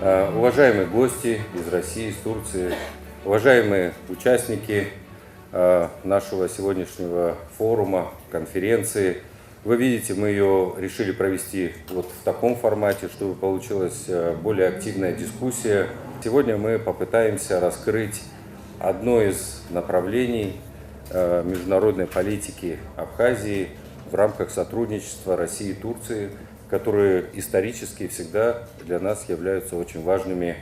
Уважаемые гости из России, из Турции, уважаемые участники нашего сегодняшнего форума, конференции. Вы видите, мы ее решили провести вот в таком формате, чтобы получилась более активная дискуссия. Сегодня мы попытаемся раскрыть одно из направлений международной политики Абхазии в рамках сотрудничества России и Турции, которые исторически всегда для нас являются очень важными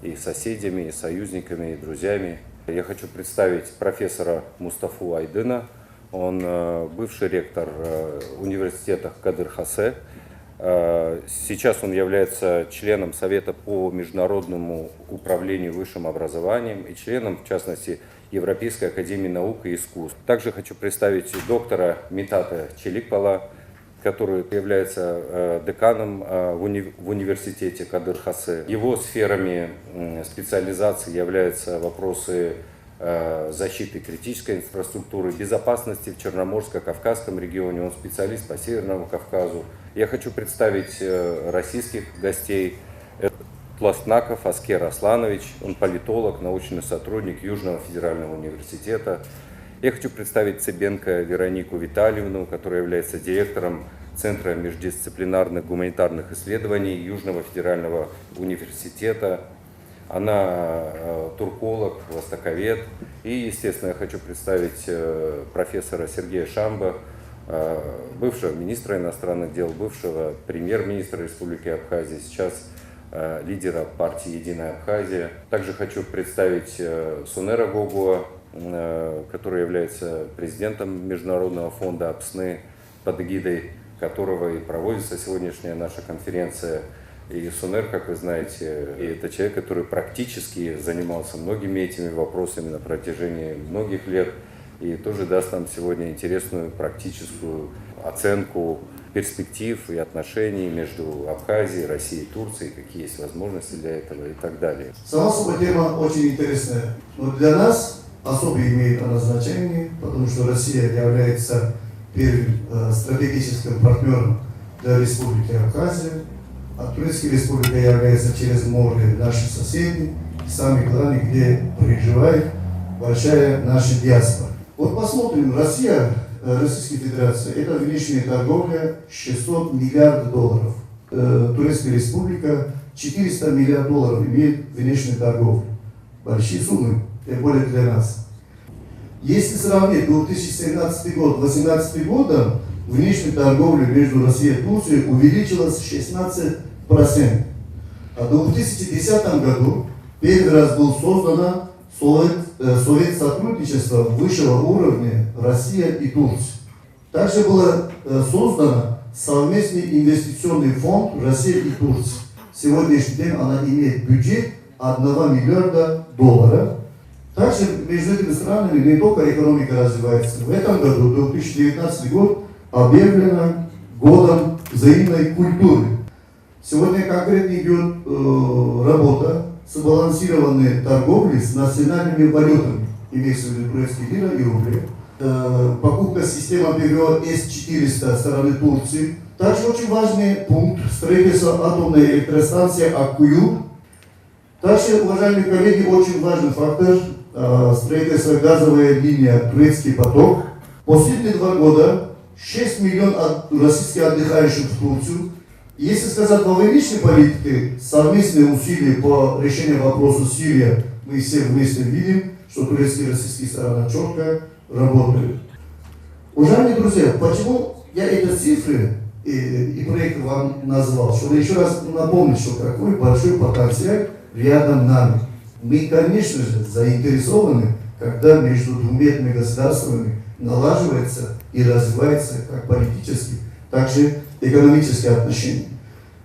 и соседями, и союзниками, и друзьями. Я хочу представить профессора Мустафу Айдына. Он бывший ректор университета Кадыр-Хасе. Сейчас он является членом Совета по международному управлению высшим образованием и членом, в частности, Европейской академии наук и искусств. Также хочу представить доктора Митата Челикпала, который является деканом в университете Кадыр-Хасе. Его сферами специализации являются вопросы защиты критической инфраструктуры, безопасности в Черноморско-Кавказском регионе. Он специалист по Северному Кавказу. Я хочу представить российских гостей. Тластнаков Аскер Асланович, он политолог, научный сотрудник Южного федерального университета. Я хочу представить Цыбенко Веронику Витальевну, которая является директором Центра междисциплинарных гуманитарных исследований Южного федерального университета. Она турколог, востоковед. И, естественно, я хочу представить профессора Сергея Шамба, бывшего министра иностранных дел, бывшего премьер-министра Республики Абхазия, сейчас лидера партии «Единая Абхазия». Также хочу представить Сунера Гогуа, который является президентом Международного фонда АПСНы, под эгидой которого и проводится сегодняшняя наша конференция. И Сунер, как вы знаете, это человек, который практически занимался многими этими вопросами на протяжении многих лет и тоже даст нам сегодня интересную практическую оценку перспектив и отношений между Абхазией, Россией и Турцией, какие есть возможности для этого и так далее. Сама собой тема очень интересная, но для нас особо имеет она значение, потому что Россия является первым стратегическим партнером для Республики Абхазия, а Турецкая Республика является через море наши соседи, и самое главное, где проживает большая наша диаспора. Вот посмотрим, Российская Федерация, это внешняя торговля 600 миллиардов долларов. Турецкая Республика 400 миллиардов долларов имеет внешнюю торговлю. Большие суммы, тем более для нас. Если сравнить 2017 год, 2018 год, внешняя торговля между Россией и Турцией увеличилась 16%. А в 2010 году первый раз был создан Совет сотрудничества высшего уровня Россия и Турция. Также был создан совместный инвестиционный фонд России и Турции. Сегодняшний день она имеет бюджет 1 миллиарда долларов. Также между этими странами не только экономика развивается. В этом году, 2019 год, объявлено годом взаимной культуры. Сегодня конкретно идет работа сбалансированной торговли с национальными валютами, имеется в виду турецкие лира и рубли. Покупка системы ПВО С-400 со стороны Турции. Также очень важный пункт строительства атомной электростанции Аккую. Также, уважаемые коллеги, очень важный фактор строительства газовой линии Турецкий поток. Последние 2 года 6 миллионов российских отдыхающих в Турцию. Если сказать по внешней политике, совместные усилия по решению вопроса Сирии, мы все вместе видим, что турецкие и российские стороны четко работают. Уважаемые друзья, почему я эти цифры и проекты вам назвал? Чтобы еще раз напомнить, что какой большой потенциал рядом нами. Мы, конечно же, заинтересованы, когда между двумя этими государствами налаживается и развивается как политически, так же экономические отношения.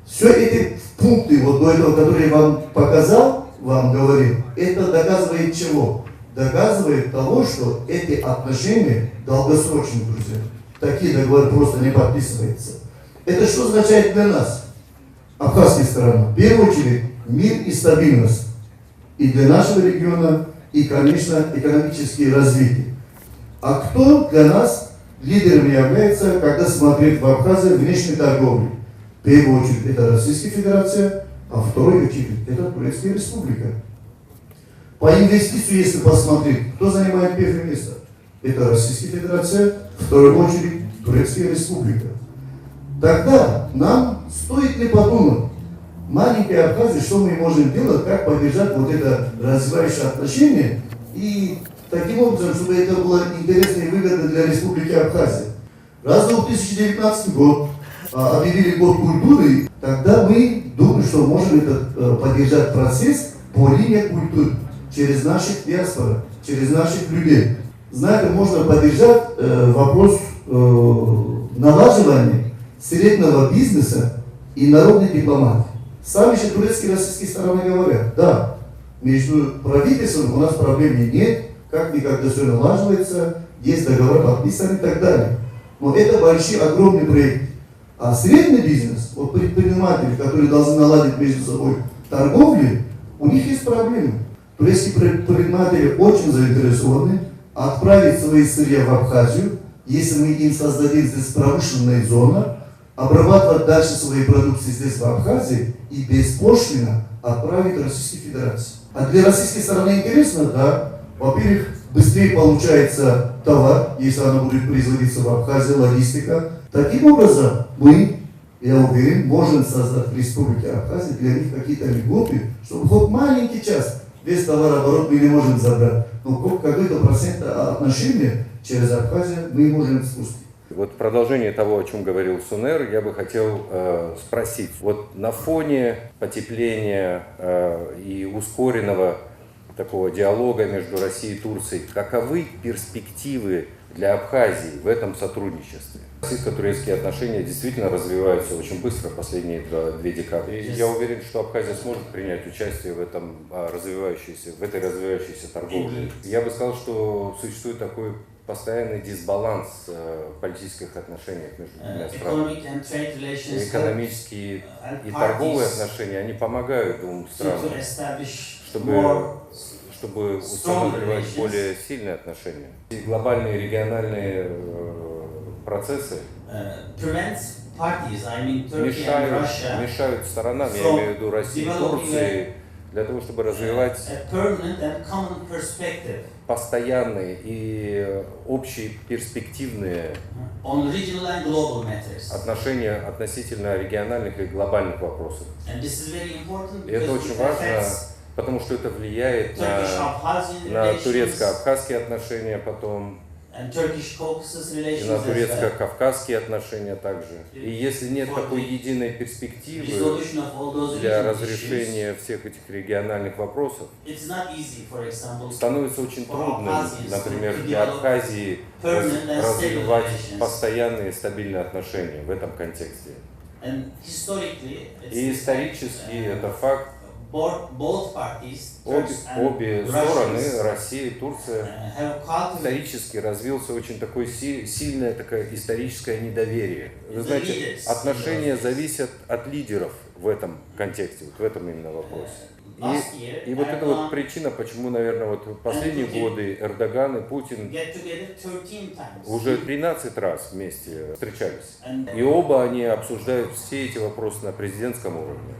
Все эти пункты, вот до этого, которые я вам показал, вам говорил, это доказывает чего? Доказывает того, что эти отношения долгосрочные, друзья. Такие договоры просто не подписываются. Это что означает для нас? Абхазская сторона. В первую очередь, мир и стабильность. И для нашего региона, и, конечно, экономическое развитие. А кто для нас лидером является, когда смотреть в Абхазии внешней торговли? В первую очередь это Российская Федерация, а в второй очередь это Турецкая Республика. По инвестициям, если посмотреть, кто занимает первое место? Это Российская Федерация, в вторую очередь Турецкая Республика. Тогда нам стоит ли подумать, маленькая Абхазия, что мы можем делать, как поддержать вот это развивающее отношение, и таким образом, чтобы это было интересно и выгодно для Республики Абхазия. Раз 2019 год объявили год культуры, тогда мы думаем, что можем поддержать процесс по линии культуры, через наших диаспор, через наших людей. Знаете, можно поддержать вопрос налаживания среднего бизнеса и народной дипломатии. Сами же турецкие и российские стороны говорят, да, между правительством у нас проблем нет, как никогда все налаживается, есть договор подписан и так далее. Но это большие, огромные проекты. А средний бизнес, вот предприниматели, которые должны наладить между собой торговлю, у них есть проблемы. Турецкие предприниматели очень заинтересованы отправить свои сырья в Абхазию, если мы им создадим здесь промышленную зону, обрабатывать дальше свои продукции здесь в Абхазии и беспошлино отправить в Российскую Федерацию. А для российской стороны интересно, да, во-первых, быстрее получается товар, если оно будет производиться в Абхазии, логистика. Таким образом, мы, я уверен, можем создать в Республике Абхазия для них какие-то льготы, чтобы хоть маленький час весь товарооборот мы не можем забрать, но какой-то процент отношения через Абхазию мы можем спустить. Вот в продолжение того, о чем говорил Сунер, я бы хотел спросить. Вот на фоне потепления и ускоренного такого диалога между Россией и Турцией, каковы перспективы для Абхазии в этом сотрудничестве? Российско-турецкие отношения действительно развиваются очень быстро последние две декады. И я уверен, что Абхазия сможет принять участие в этой развивающейся торговле. Я бы сказал, что существует такой постоянный дисбаланс в политических отношениях между двумя странами. Экономические и торговые отношения, они помогают двум странам, чтобы устанавливать более сильные отношения. И глобальные региональные процессы мешают сторонам, я имею в виду России и Турции, для того, чтобы развивать постоянные и общие перспективные отношения относительно региональных и глобальных вопросов. И это очень важно, потому что это влияет на турецко-абхазские отношения потом, и на турецко-кавказские отношения также. И если нет такой единой перспективы для разрешения всех этих региональных вопросов, становится очень трудно, например, для Абхазии развивать постоянные стабильные отношения в этом контексте. И исторически это факт. Обе стороны, Россия и Турция, исторически развился очень такое сильное такое историческое недоверие. Вы знаете, отношения зависят от лидеров в этом контексте, вот в этом именно вопросе. И вот это вот причина, почему, наверное, вот последние годы Эрдоган и Путин уже 13 раз вместе встречались. И оба они обсуждают все эти вопросы на президентском уровне.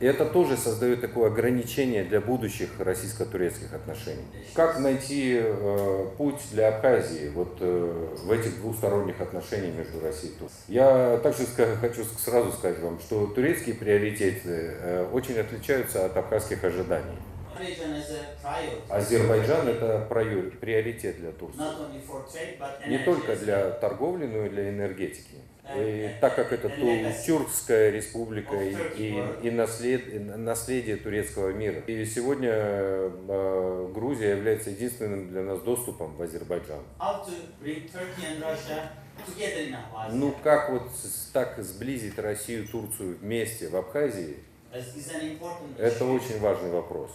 И это тоже создает такое ограничение для будущих российско-турецких отношений. Как найти путь для Абхазии вот в этих двусторонних отношениях между Россией и Турцией? Я также хочу сразу сказать вам, что турецкие приоритеты очень отличаются от абхазских ожиданий. Азербайджан – это приоритет для Турции. Не только для торговли, но и для энергетики. И так как это Тюркская республика и наследие турецкого мира. И сегодня Грузия является единственным для нас доступом в Азербайджан. Ну как вот так сблизить Россию и Турцию вместе в Абхазии? Это очень важный вопрос.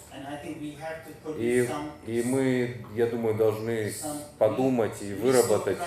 И мы, я думаю, должны подумать и выработать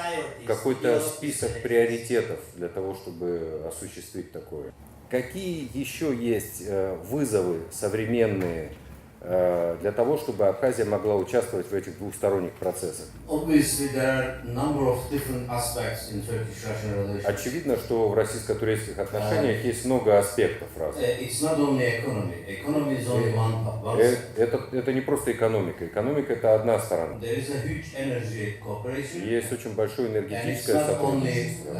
какой-то список приоритетов для того, чтобы осуществить такое. Какие еще есть вызовы современные для того, чтобы Абхазия могла участвовать в этих двухсторонних процессах. Obviously, there are a number of different aspects in Turkish-Russian relations. Очевидно, что в российско-турецких отношениях есть много аспектов разных. It's not only economy. Economy is only one side. Это не просто экономика. Экономика – это одна сторона. There is a huge energy cooperation. Есть очень большое And it's энергетическое not only сотрудничество.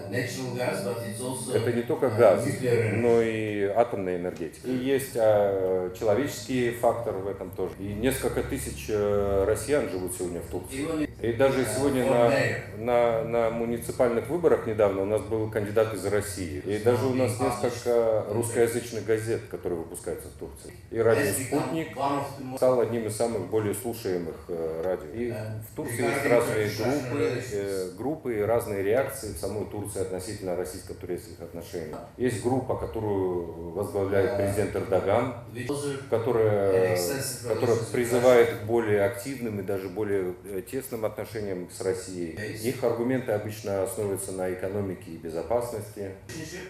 natural gas, but it's also Это не только газ, nuclear energy. но и атомная энергетика. И есть человеческий фактор в этом тоже. И несколько тысяч россиян живут сегодня в Турции. Even И даже сегодня for mayor. на муниципальных выборах недавно у нас был кандидат из России. И даже у нас несколько русскоязычных газет, которые выпускаются в Турции. И радио Has become «Спутник» one of the most стал одним из самых более слушаемых радио. И в Турции есть разные группы и разные реакции в самой Турции относительно российско-турецких отношений. Есть группа, которую возглавляет президент Эрдоган, которая призывает к более активным и даже более тесным отношениям с Россией. Их аргументы обычно основываются на экономике и безопасности.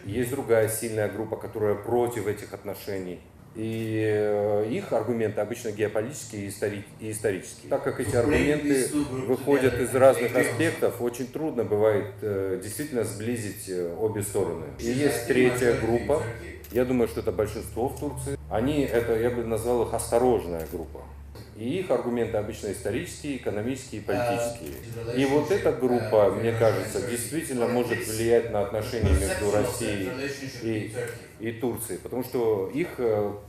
Есть другая сильная группа, которая против этих отношений. И их аргументы обычно геополитические и исторические. Так как эти аргументы выходят из разных аспектов, очень трудно бывает действительно сблизить обе стороны. И есть третья группа, я думаю, что это большинство в Турции. Я бы назвал их осторожная группа. И их аргументы обычно исторические, экономические и политические. И вот эта группа, мне кажется, действительно может влиять на отношения между Россией и Турцией, потому что их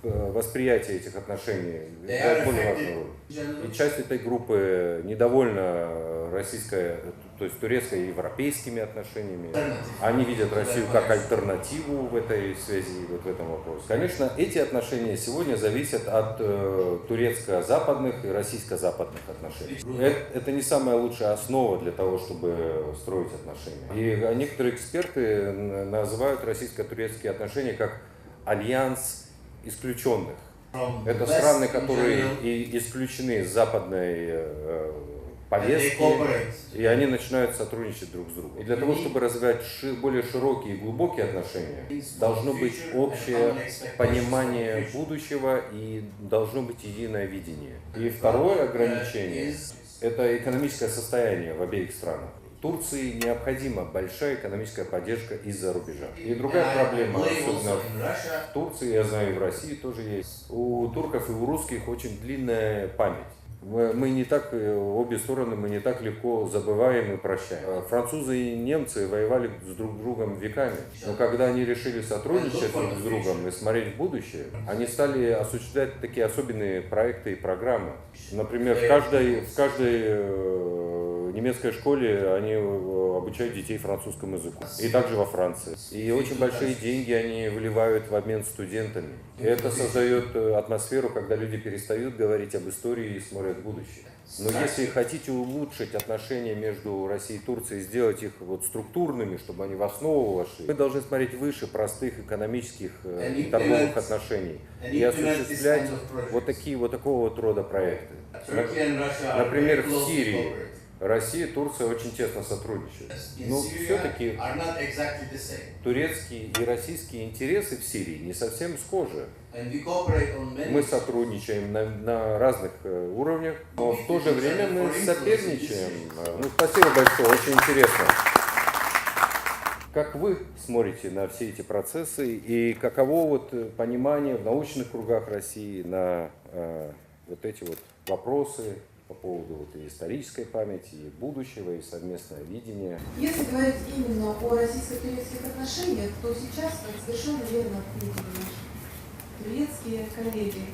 восприятие этих отношений играет более важную роль. И часть этой группы недовольна то есть турецко-европейскими отношениями. Они видят Россию как альтернативу в этой связи, вот в этом вопросе. Конечно, эти отношения сегодня зависят от турецко-западных и российско-западных отношений. Это не самая лучшая основа для того, чтобы строить отношения. И некоторые эксперты называют российско-турецкие отношения как альянс исключенных. Это страны, которые исключены из западной повестки, и они начинают сотрудничать друг с другом. И для того, чтобы развивать более широкие и глубокие отношения, должно быть общее понимание будущего и должно быть единое видение. И второе ограничение – это экономическое состояние в обеих странах. Турции необходима большая экономическая поддержка из-за рубежа. И другая проблема, особенно в Турции, я знаю, и в России тоже есть. У турков и у русских очень длинная память. Обе стороны мы не так легко забываем и прощаем. Французы и немцы воевали с друг другом веками, но когда они решили сотрудничать друг с другом и смотреть в будущее, они стали осуществлять такие особенные проекты и программы. Например, в каждой немецкой школе они обучают детей французскому языку. И также во Франции. И очень большие деньги они вливают в обмен студентами. И это создает атмосферу, когда люди перестают говорить об истории и смотрят в будущее. Но если хотите улучшить отношения между Россией и Турцией, сделать их структурными, чтобы они в основу вошли, мы должны смотреть выше простых экономических и торговых отношений и осуществлять такого рода проекты. Например, в Сирии Россия и Турция очень тесно сотрудничают. Но все-таки турецкие и российские интересы в Сирии не совсем схожи. Мы сотрудничаем на разных уровнях, но в то же время мы соперничаем. Спасибо большое, очень интересно. Как вы смотрите на все эти процессы и каково понимание в научных кругах России на эти вопросы по поводу и исторической памяти, и будущего, и совместного видения? Если говорить именно о российско-турецких отношениях, то сейчас, совершенно верно отметили наши турецкие коллеги,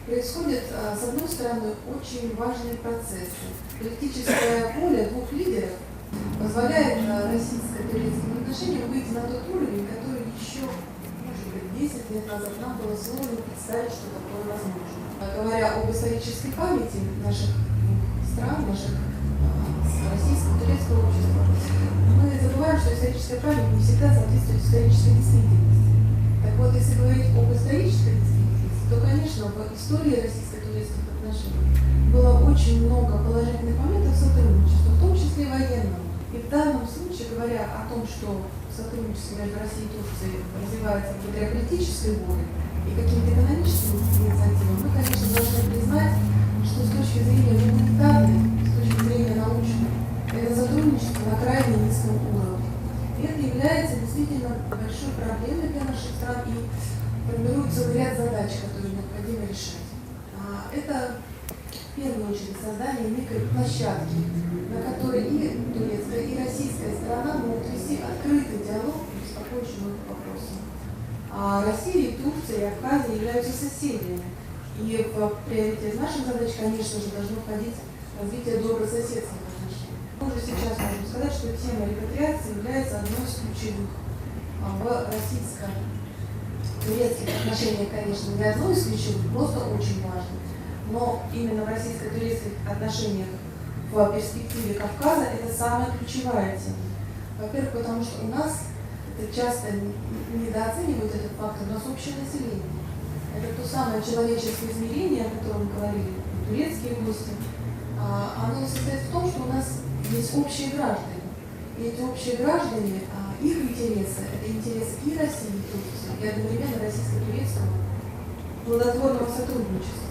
происходят, с одной стороны, очень важные процессы. Политическое поле двух лидеров позволяет российско-турецким отношениям выйти на тот уровень, который еще, может быть, 10 лет назад нам было сложно представить, что такое возможно. Говоря об исторической памяти наших стран, наших российского, турецкого общества, мы забываем, что историческая память не всегда соответствует исторической действительности. Так вот, если говорить об исторической действительности, то, конечно, в истории российско-турецких отношений было очень много положительных моментов сотрудничества, в том числе военного. И в данном случае, говоря о том, что сотрудничество между Россией и Турцией развивается благодаря политической воле и каким-то экономическим инициативам, мы, конечно, должны признать, что с точки зрения гуманитарной, с точки зрения научной, это сотрудничество на крайне низком уровне. И это является действительно большой проблемой для наших стран и формирует целый ряд задач, которые необходимо решать. Это в первую очередь создание некой площадки, на которой и турецкая, и российская сторона могут вести открытый диалог по беспокоящим их вопросам. А Россия и Турция, и Абхазия являются соседями. И в приоритет наших задач, конечно же, должно входить развитие добрососедских отношений. Мы уже сейчас можем сказать, что тема репатриации является одной из ключевых в российско-турецких отношениях, конечно, не одной из ключевых, просто очень важной. Но именно в российско-турецких отношениях в перспективе Кавказа это самая ключевая тема. Во-первых, потому что у нас это часто недооценивают этот фактор, у нас общее население. Это то самое человеческое измерение, о котором говорили турецкие гости. Оно состоит в том, что у нас есть общие граждане. И эти общие граждане, их интересы, это интересы и России, и Турции, и одновременно российско-турецкого плодотворного сотрудничества.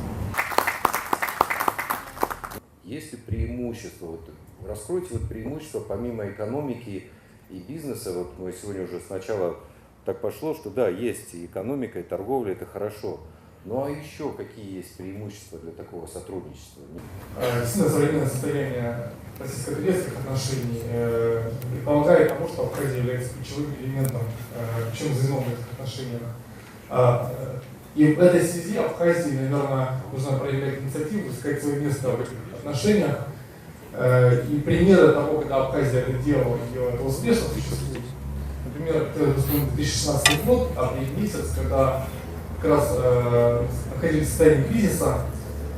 Есть ли преимущество? Вот, раскройте вот преимущество помимо экономики и бизнеса. Вот мы сегодня уже сначала так пошло, что да, есть и экономика, и торговля, это хорошо. Ну а еще какие есть преимущества для такого сотрудничества? Действительно, современное состояние российско-турецких отношений предполагает тому, что Абхазия является ключевым элементом, причем в взаимных отношениях. И в этой связи Абхазии, наверное, нужно проявлять инициативу, искать свое место в этих отношениях. И примеры того, когда Абхазия это делала и делала это успешно, существуют. Например, это 2016 год, апрель месяц, когда как раз находились в состоянии кризиса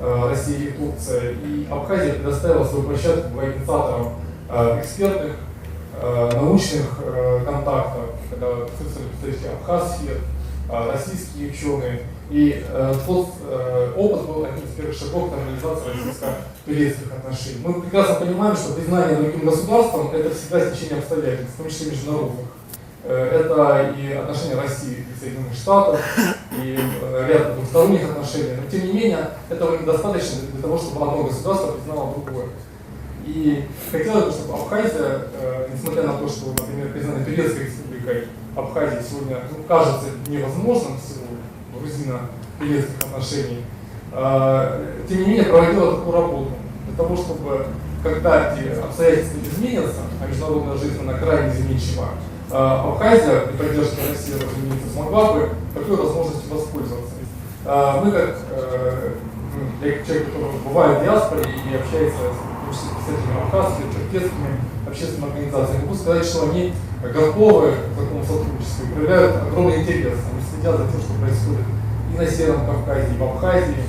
Россия и Турция, и Абхазия предоставила свою площадку для инициаторам экспертных, научных контактов, когда присутствовали представители абхазских, российские ученые. И тот опыт был одним из первых шагов к нормализации российско-турецких отношений. Мы прекрасно понимаем, что признание другим государством – это всегда стечение обстоятельств, в том числе международных. Это и отношения России и Соединенных Штатов, и ряд двусторонних отношений. Но тем не менее, этого недостаточно для того, чтобы одно государство признало другое. И хотелось бы, чтобы Абхазия, несмотря на то, что, например, признание Турецкой республикой Абхазии сегодня кажется невозможным в силу грузино-турецких отношений, тем не менее проводила такую работу для того, чтобы, когда эти обстоятельства изменятся, а международная жизнь она крайне изменчива, Абхазия при поддержке России, разумеется, смогла бы такой возможностью воспользоваться. Мы, как человек, который бывает в диаспоре и общается с представителями абхазскими, черкесскими общественными организациями, могу сказать, что они готовы к такому сотрудничеству и проявляют огромный интерес. Они следят за тем, что происходит и на Северном Кавказе, и в Абхазии,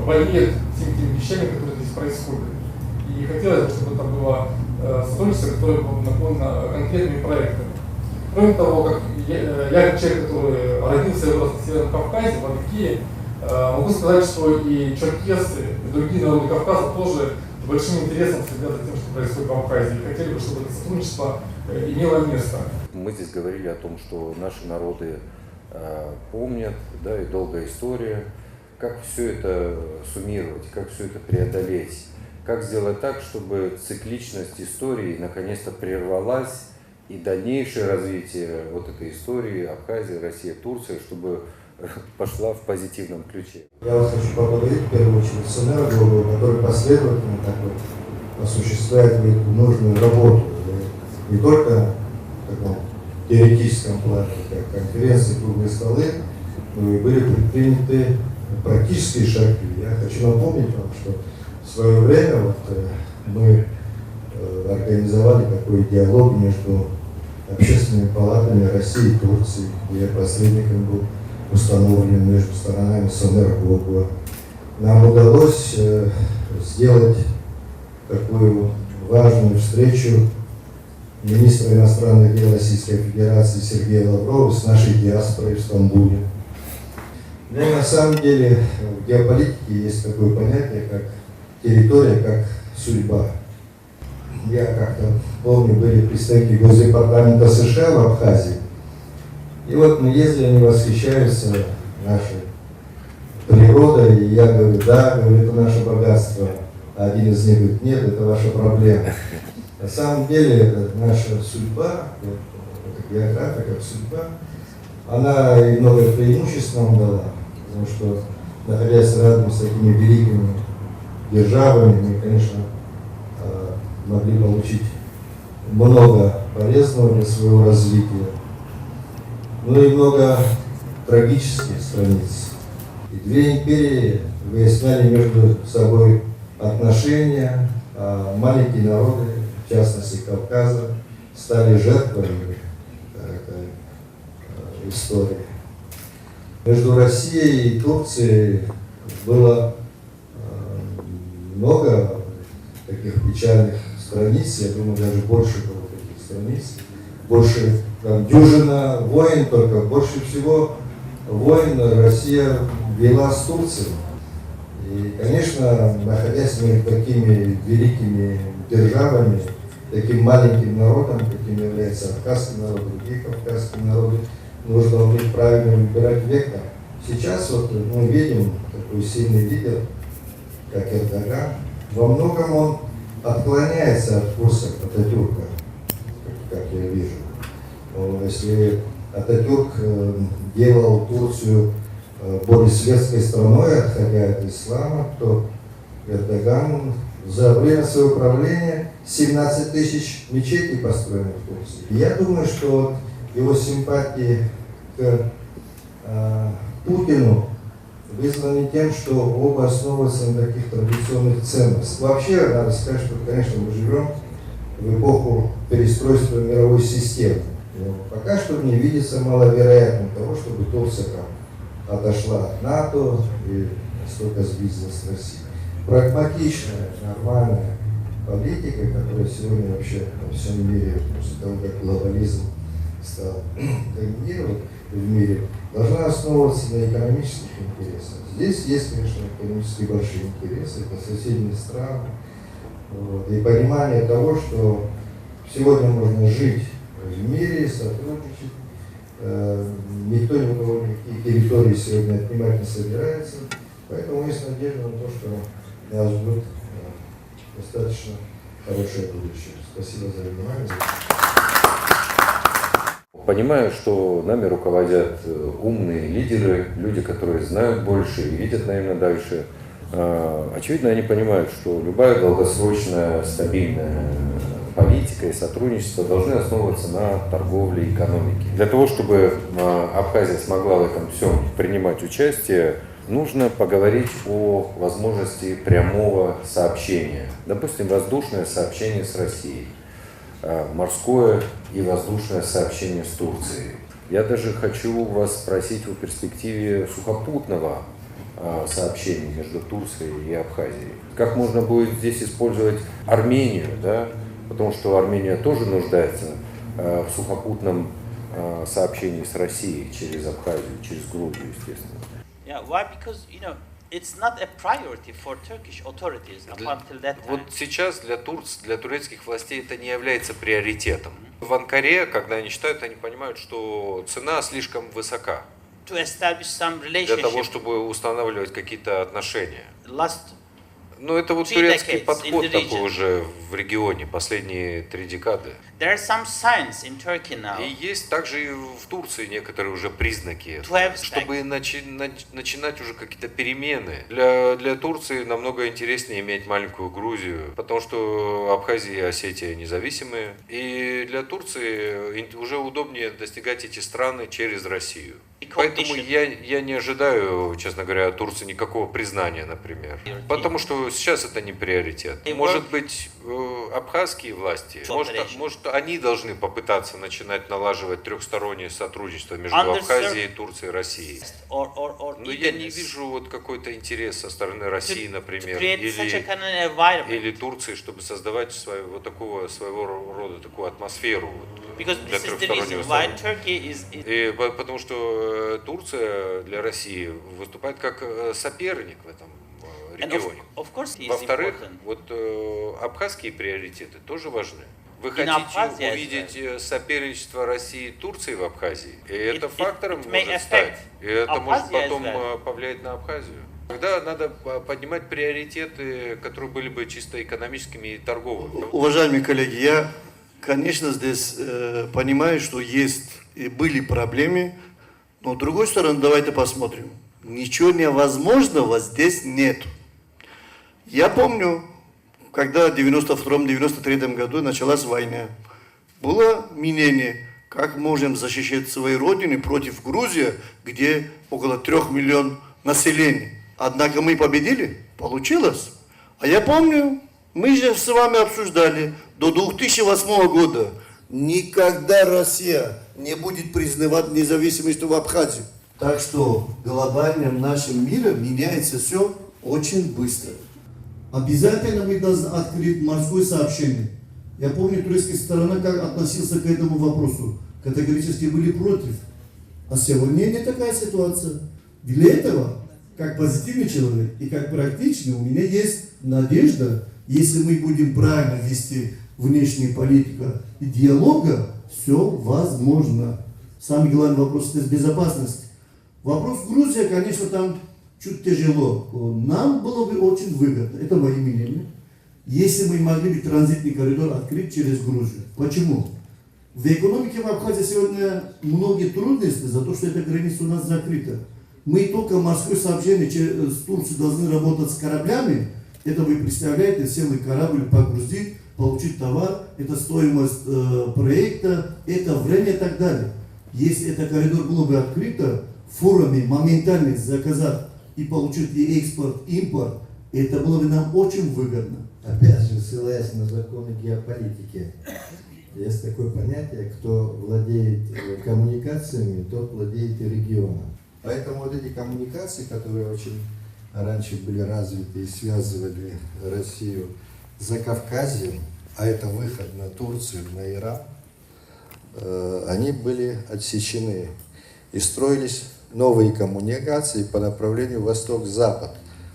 болеют всеми теми вещами, которые здесь происходят. И хотелось бы, чтобы это было сотрудничество, которое было наполнено конкретными проектами. Кроме того, как я как человек, который родился и вырос на Северном Кавказе, в Адыгее, могу сказать, что и черкесы, и другие народы Кавказа тоже с большим интересом следят за тем, что происходит в Абхазии. И хотели бы, чтобы это сотрудничество имело место. Мы здесь говорили о том, что наши народы помнят, да, и долгая история. Как все это суммировать, как все это преодолеть, как сделать так, чтобы цикличность истории наконец-то прервалась, и дальнейшее развитие вот этой истории Абхазия, Россия, Турция, чтобы пошла в позитивном ключе. Я вас хочу поблагодарить в первую очередь Сенеру, который последовательно так вот осуществляет эту нужную работу. Не только в таком теоретическом плане, как конференции, круглые столы, но и были предприняты практические шаги. Я хочу напомнить вам, что в свое время вот, мы организовали такой диалог между общественными палатами России и Турции, где посредником был установлен между сторонами Сонер-Гогуа. Нам удалось сделать такую важную встречу министра иностранных дел Российской Федерации Сергея Лаврова с нашей диаспорой в Стамбуле. Но на самом деле в геополитике есть такое понятие, как территория, как судьба. Я как-то помню, были представители Госдепартамента США в Абхазии. И вот мы ездили, они восхищаются нашей природой. И я говорю, да, говорю, это наше богатство. А один из них говорит, нет, это ваша проблема. На самом деле, это наша судьба, это география как судьба, она и много преимуществ нам дала. Потому что, находясь рядом с такими великими державами, мы, конечно, могли получить много полезного для своего развития, но и много трагических страниц. И две империи выясняли между собой отношения, а маленькие народы, в частности Кавказа, стали жертвами этой истории. Между Россией и Турцией было много таких печальных страниц, я думаю, даже больше таких страниц, больше там, дюжина войн, только больше всего войн Россия вела с Турцией. И, конечно, находясь между такими великими державами, таким маленьким народом, каким является абхазский народ, другие кавказские народы, нужно уметь правильно выбирать вектор. Сейчас вот мы видим такой сильный лидер, как Эрдоган. Во многом он отклоняется от курса Ататюрка, как я вижу. Если Ататюрк делал Турцию более светской страной, отходя от ислама, то Эрдоган за время своего правления 17 тысяч мечетей построено в Турции. И я думаю, что его симпатии к Путину вызваны тем, что оба основываются на таких традиционных ценностях. Вообще, надо сказать, что, конечно, мы живем в эпоху перестройства мировой системы. Но пока что не видится маловероятным того, чтобы Турция отошла от НАТО и настолько сблизилась с Россией. Прагматичная, нормальная политика, которая сегодня вообще во всем мире, после того, как глобализм стал доминировать в мире, должна основываться на экономических интересах. Здесь есть, конечно, экономически большие интересы, это соседние страны. Вот, и понимание того, что сегодня можно жить в мире, сотрудничать, никто ни у кого никакие территории сегодня отнимать не собирается, поэтому есть надежда на то, что нас ждет достаточно хорошее будущее. Спасибо за внимание. Понимаю, что нами руководят умные лидеры, люди, которые знают больше и видят, наверное, дальше. Очевидно, они понимают, что любая долгосрочная, стабильная политика и сотрудничество должны основываться на торговле и экономике. Для того, чтобы Абхазия смогла в этом всем принимать участие, нужно поговорить о возможности прямого сообщения. Допустим, воздушное сообщение с Россией, морское и воздушное сообщение с Турцией. Я даже хочу вас спросить о перспективе сухопутного сообщения между Турцией и Абхазией. Как можно будет здесь использовать Армению, да? Потому что Армения тоже нуждается в сухопутном сообщении с Россией через Абхазию, через Грузию, естественно. Yeah, why? Because it's not a priority for Turkish authorities up until that time. Вот сейчас для турецких властей это не является приоритетом. В Анкаре, когда они читают, они понимают, что цена слишком высока To establish some для того, relationship. чтобы устанавливать какие-то отношения. Last Но это вот 3 турецкий decades in подход the такой region. уже в регионе, последние 3 декады. there are some signs in Turkey now. И есть также и в Турции некоторые уже признаки, To have чтобы начинать уже какие-то перемены. Для Турции намного интереснее иметь маленькую Грузию, потому что Абхазия и Осетия независимые. И для Турции уже удобнее достигать эти страны через Россию. Поэтому я не ожидаю, честно говоря, от Турции никакого признания, например. Потому что сейчас это не приоритет. Может быть, абхазские власти, может они должны попытаться начинать налаживать трехстороннее сотрудничество между Абхазией, Турцией и Россией. Но я не вижу вот какой-то интерес со стороны России, например, или Турции, чтобы создавать своего рода такую атмосферу для трехстороннего сотрудничества. Потому что Турция для России выступает как соперник в этом And регионе. of course, it is Во-вторых, important. вот абхазские приоритеты тоже важны. Вы In хотите Abkhazia as увидеть соперничество России и Турции в Абхазии, и это It фактором may может affect стать. И это может Abkhazia as потом well. повлиять на Абхазию. Тогда надо поднимать приоритеты, которые были бы чисто экономическими и торговыми. Уважаемые коллеги, я, конечно, здесь понимаю, что есть и были проблемы, но с другой стороны, давайте посмотрим. Ничего невозможного здесь нет. Я помню, когда в 92-93 году началась война, было мнение, как можем защищать свою родину против Грузии, где около 3 миллионов населения. Однако мы победили, получилось. А я помню, мы же с вами обсуждали до 2008 года, никогда Россия не будет признавать независимость в Абхазии. Так что в глобальном нашем мире меняется все очень быстро. Обязательно мы должны открыть морское сообщение. Я помню, турецкая сторона как относилась к этому вопросу. Категорически были против. А сегодня не такая ситуация. Для этого, как позитивный человек и как практичный, у меня есть надежда, если мы будем правильно вести внешнюю политику и диалога, все возможно. Самый главный вопрос – это безопасность. Вопрос Грузии, конечно, там чуть тяжело. Нам было бы очень выгодно, это мое мнение, если мы могли бы транзитный коридор открыть через Грузию. Почему? В экономике в Абхазии сегодня многие трудности за то, что эта граница у нас закрыта. Мы только морское сообщение с Турцией должны работать с кораблями. Это вы представляете, целый корабль погрузить, получить товар, это стоимость проекта, это время и так далее. Если этот коридор было бы открыто, в форуме моментально заказать и получить и экспорт, и импорт, это было бы нам очень выгодно. Опять же, ссылаясь на законы геополитики, есть такое понятие, кто владеет коммуникациями, тот владеет и регионом. Поэтому вот эти коммуникации, которые очень раньше были развиты и связывали Россию с Закавказьем, а это выход на Турцию, на Иран, они были отсечены и строились новые коммуникации по направлению восток-запад,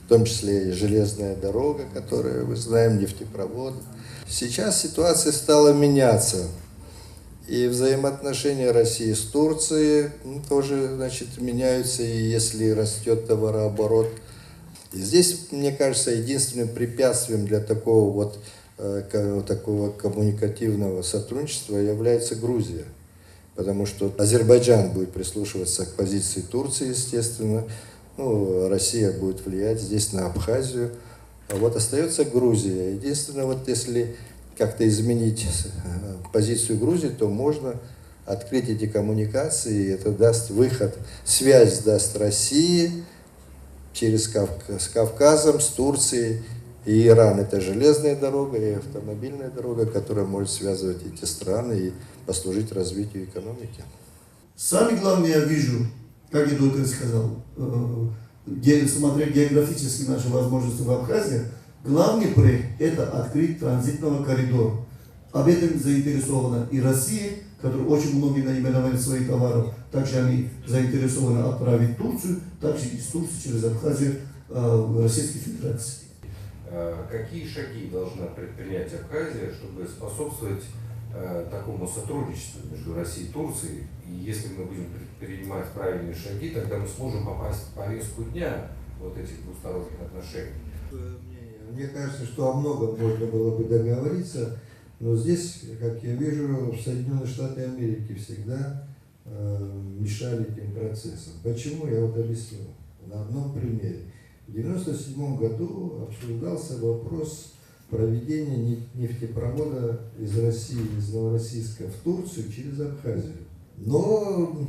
в том числе и железная дорога, которую мы знаем, нефтепровод. Сейчас ситуация стала меняться, и взаимоотношения России с Турцией тоже, значит, меняются, и если растет товарооборот. И здесь, мне кажется, единственным препятствием для такого коммуникативного сотрудничества является Грузия. Потому что Азербайджан будет прислушиваться к позиции Турции, естественно. Россия будет влиять здесь на Абхазию. А вот остается Грузия. Единственное, вот если как-то изменить позицию Грузии, то можно открыть эти коммуникации, и это даст выход, связь даст России с Кавказом, с Турцией. И Иран – это железная дорога и автомобильная дорога, которая может связывать эти страны и послужить развитию экономики. Самое главное, я вижу, как я только сказал, смотря географически наши возможности в Абхазии, главный проект – это открыть транзитного коридора. Об этом заинтересована и Россия, которая очень много наименовали своих товаров, также они заинтересованы отправить в Турцию, также из Турции через Абхазию в Российской Федерации. Какие шаги должна предпринять Абхазия, чтобы способствовать такому сотрудничеству между Россией и Турцией? И если мы будем предпринимать правильные шаги, тогда мы сможем попасть в повестку дня вот этих двусторонних отношений. Мне кажется, что о многом можно было бы договориться, но здесь, как я вижу, Соединенные Штаты Америки всегда мешали этим процессам. Почему? Я вот объясню на одном примере. В 1997 году обсуждался вопрос проведения нефтепровода из России, из Новороссийска в Турцию через Абхазию. Но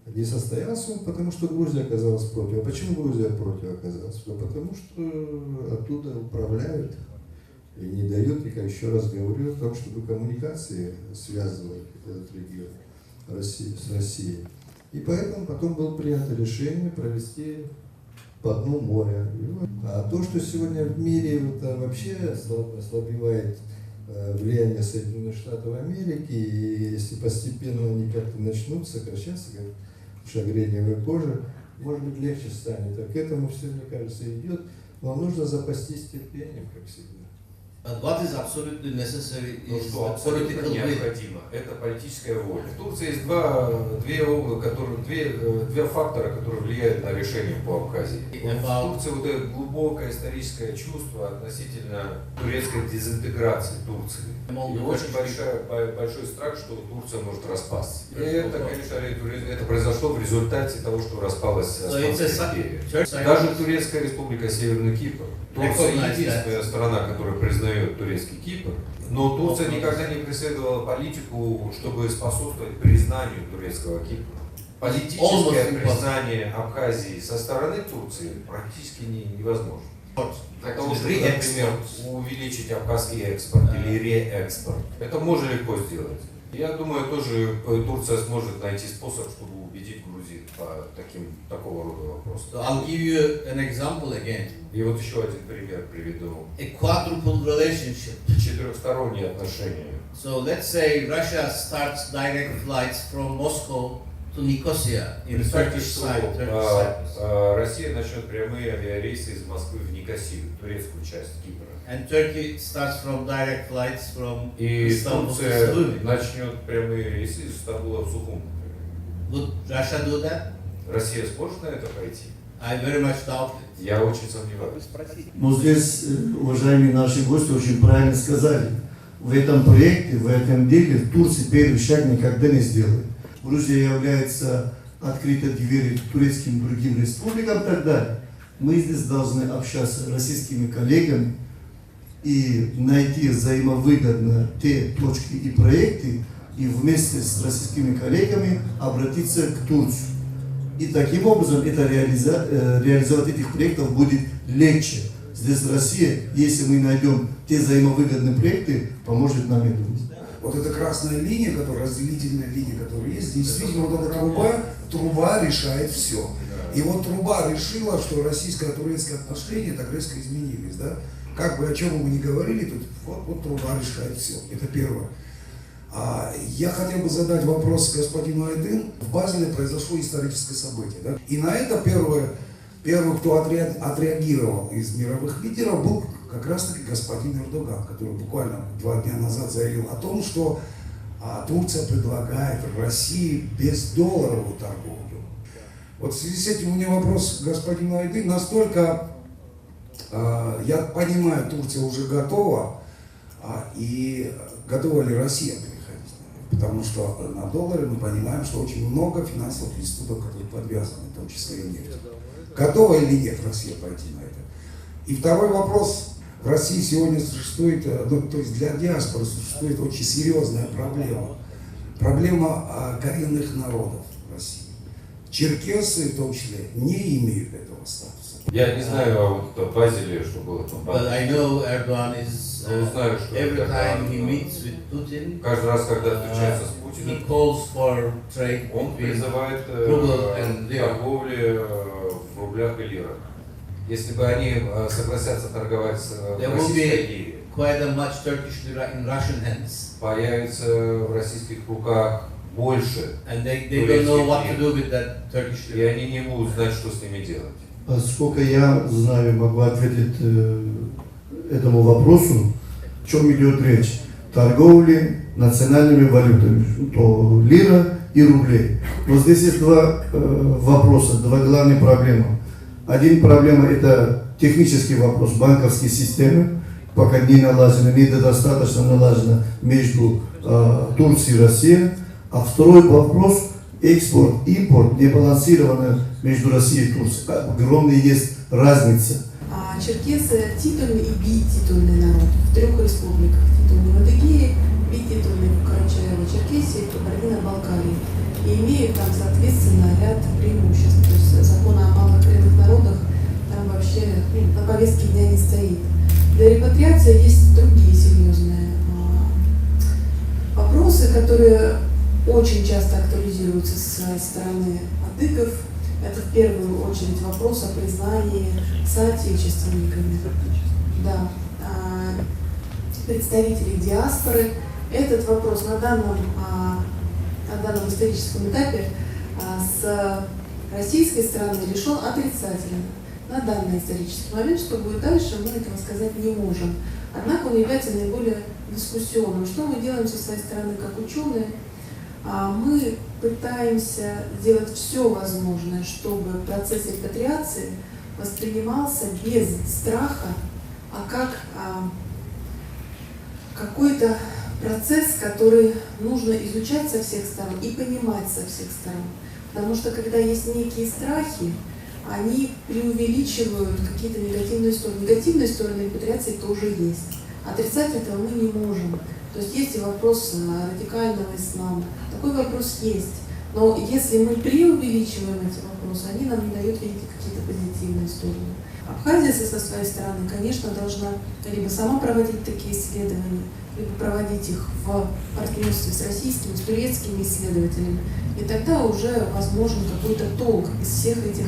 не состоялся он, потому что Грузия оказалась против. А почему Грузия против оказалась? Потому что оттуда управляют и не дают, и, как еще раз говорю, о том, чтобы коммуникации связывали этот регион с Россией. И поэтому потом было принято решение провести по дну моря. А то, что сегодня в мире вообще ослабевает влияние Соединенных Штатов Америки, и если постепенно они как-то начнут сокращаться, как шагреневая кожа, может быть, легче станет. А к этому все, мне кажется, идет. Но нужно запастись терпением, как всегда. But what is absolutely necessary Ну, is что the абсолютно political will. необходимо, это политическая воля. В Турции есть два фактора, которые влияют на решение по Абхазии. В Турции вот это глубокое историческое чувство относительно турецкой дезинтеграции Турции. И очень большой страх, что Турция может распасться. И это, конечно, это произошло в результате того, что распалась Османская империя. Даже Турецкая республика Северный Кипр. Турция единственная страна, которая признает турецкий Кипр, но Турция никогда не преследовала политику, чтобы способствовать признанию турецкого Кипра. Политическое признание Абхазии со стороны Турции практически невозможно. Для того, чтобы, например, увеличить абхазский экспорт или реэкспорт, это можно легко сделать. Я думаю, тоже Турция сможет найти способ, чтобы убедить грузин по такого рода вопросам. So I'll give you an example again. И вот еще один пример приведу. A quadruple relationship. Четырехсторонние отношения. So let's say Russia starts direct flights from Moscow to Nicosia in Turkish side, Turkish Cyprus. Россия начнет прямые авиарейсы из Москвы в Никосию, турецкую часть Кипра. And Turkey starts from direct flights from И Istanbul to Турция Slumi. начнет прямые рейсы из Стамбула в Сухум. Would Russia do that? Россия сможет на это пойти? I very much doubt it. Я очень сомневаюсь. Но здесь, уважаемые наши гости, очень правильно сказали. В этом проекте, в этом деле Турция первый шаг никогда не сделает. Грузия является открытой дверью к турецким другим республикам и так далее. Мы здесь должны общаться с российскими коллегами и найти взаимовыгодно те точки и проекты, и вместе с российскими коллегами обратиться к Турции. И таким образом это реализовать этих проектов будет легче. Здесь Россия, если мы найдем те взаимовыгодные проекты, поможет нам это. Вот эта красная линия, которая разделительная линия, которая есть, действительно вот эта труба решает все. И вот труба решила, что российско-турецкие отношения так резко изменились, да? Как бы о чем мы ни говорили, тут вот труба решает все. Это первое. Я хотел бы задать вопрос господину Айдын. В Базеле произошло историческое событие, да? И на это первый, кто отреагировал из мировых лидеров, был как раз-таки господин Эрдоган, который буквально 2 дня назад заявил о том, что Турция предлагает России бездолларовую торговлю. Вот в связи с этим у меня вопрос к господину Айдын. Настолько, я понимаю, Турция уже готова, и готова ли Россия переходить? Потому что на доллары мы понимаем, что очень много финансовых институтов, которые подвязаны, в том числе и нефть. Готова или нет Россия пойти на это? И второй вопрос. В России сегодня существует, то есть для диаспоры существует очень серьезная проблема. Проблема коренных народов в России. Черкесы, в том числе, не имеют этого статуса. Я не знаю о Базеле, что было там. But I know Erdogan is, Знаю, что every time he Эрдоган, meets with Putin, каждый раз, когда встречается с he Путиным, calls for trade он between призывает Рубль and лира. торговли в рублях и лирах. Если бы они согласятся торговать в There will российской be лире, quite a much Turkish lira in Russian hands. появится в российских руках больше, And they don't know what to do with that Turkish и lira. они не будут знать, что с ними делать. Сколько я знаю, могу ответить этому вопросу, о чем идет речь. Торговли национальными валютами, то лира и рублей. Но здесь есть два вопроса, два главные проблемы. Один проблема – это технический вопрос банковской системы, пока не налажена, недостаточно налажена между Турцией и Россией. А второй вопрос – экспорт, импорт не балансировано между Россией и Турцией. Огромная есть разница. Черкесы – титульный и бититульный народ в 3 республиках. Титульный в Адыгее, бититульный в Карачаево-Черкесии, Кабардино-Балкарии. И имеют там, соответственно, ряд преимуществ. То есть закон о малых коренных народах там вообще на повестке дня не стоит. Для репатриации есть другие серьезные вопросы, которые очень часто актуализируются со стороны адыгов. Это в первую очередь вопрос о признании соотечественниками. Да. Представителей диаспоры. Этот вопрос на данном историческом этапе с российской стороны решен отрицательно на данный исторический момент. Что будет дальше, мы этого сказать не можем. Однако он является наиболее дискуссионным. Что мы делаем со своей стороны как ученые? Мы пытаемся сделать все возможное, чтобы процесс репатриации воспринимался без страха, а как какой-то процесс, который нужно изучать со всех сторон и понимать со всех сторон. Потому что когда есть некие страхи, они преувеличивают какие-то негативные стороны. Негативные стороны репатриации тоже есть. Отрицать этого мы не можем. То есть есть и вопрос радикального ислама. Такой вопрос есть. Но если мы преувеличиваем эти вопросы, они нам не дают видеть какие-то позитивные стороны. Абхазия со своей стороны, конечно, должна либо сама проводить такие исследования, либо проводить их в партнерстве с российскими, с турецкими исследователями. И тогда уже возможен какой-то толк из всех этих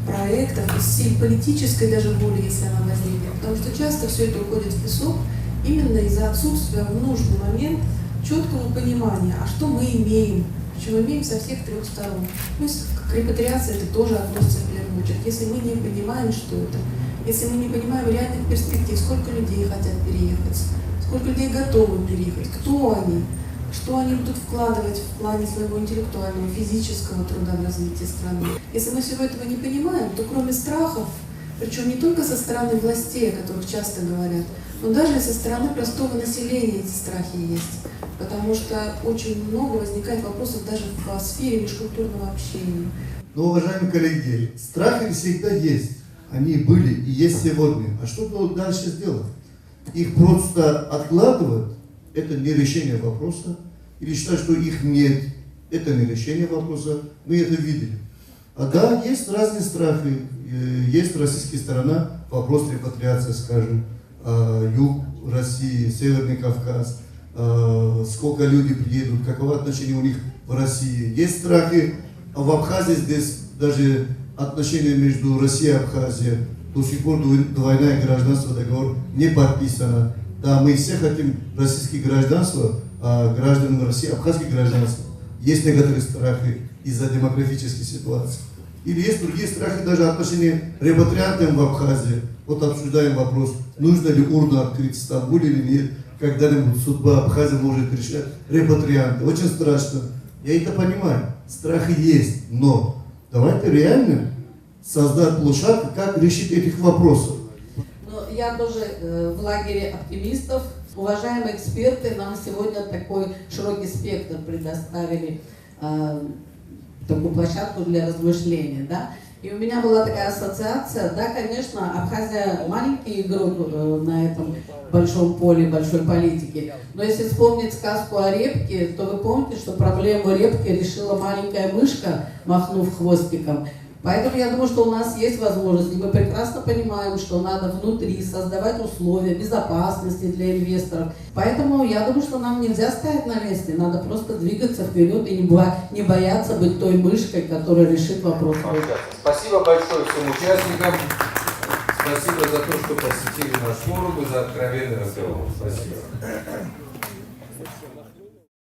проектов, из всей политической даже воли, если она возникнет. Потому что часто все это уходит в песок именно из-за отсутствия в нужный момент четкого понимания, а что мы имеем, причем имеем со всех трех сторон. То есть к репатриации это тоже относится в первую очередь. Если мы не понимаем, что это, если мы не понимаем реальных перспектив, сколько людей хотят переехать, сколько людей готовы переехать, кто они, что они будут вкладывать в плане своего интеллектуального, физического труда в развитие страны. Если мы всего этого не понимаем, то кроме страхов, причем не только со стороны властей, о которых часто говорят, но даже и со стороны простого населения эти страхи есть. Потому что очень много возникает вопросов даже в сфере межкультурного общения. Но, уважаемые коллеги, страхи всегда есть. Они были и есть сегодня. А что дальше сделать? Их просто откладывать – это не решение вопроса. Или считать, что их нет – это не решение вопроса. Мы это видели. А да, есть разные страхи. Есть российская сторона, вопрос репатриации, скажем, юг России, Северный Кавказ, сколько людей приедут, каково отношение у них в России. Есть страхи, а в Абхазии здесь даже отношения между Россией и Абхазией до сих пор двойное гражданство, договор не подписано. Да, мы все хотим российское гражданство, а гражданам России абхазское гражданство. Есть некоторые страхи из-за демографической ситуации. Или есть другие страхи, даже отношения репатриантам в Абхазии. Вот обсуждаем вопрос, нужно ли урну открыть в Стамбуле или нет. Когда-нибудь судьба Абхазии может решать репатрианты. Очень страшно. Я это понимаю. Страхи есть. Но давайте реально создать площадку, как решить этих вопросов. Ну, я тоже в лагере оптимистов. Уважаемые эксперты, нам сегодня такой широкий спектр предоставили, такую площадку для размышления, да. И у меня была такая ассоциация, да, конечно, Абхазия маленький игрок на этом большом поле большой политики, но если вспомнить сказку о репке, то вы помните, что проблему репки решила маленькая мышка, махнув хвостиком. Поэтому я думаю, что у нас есть возможность, и мы прекрасно понимаем, что надо внутри создавать условия безопасности для инвесторов. Поэтому я думаю, что нам нельзя стоять на месте, надо просто двигаться вперед и не бояться быть той мышкой, которая решит вопрос. Спасибо большое всем участникам. Спасибо за то, что посетили наш форум и за откровенный разговор. Спасибо.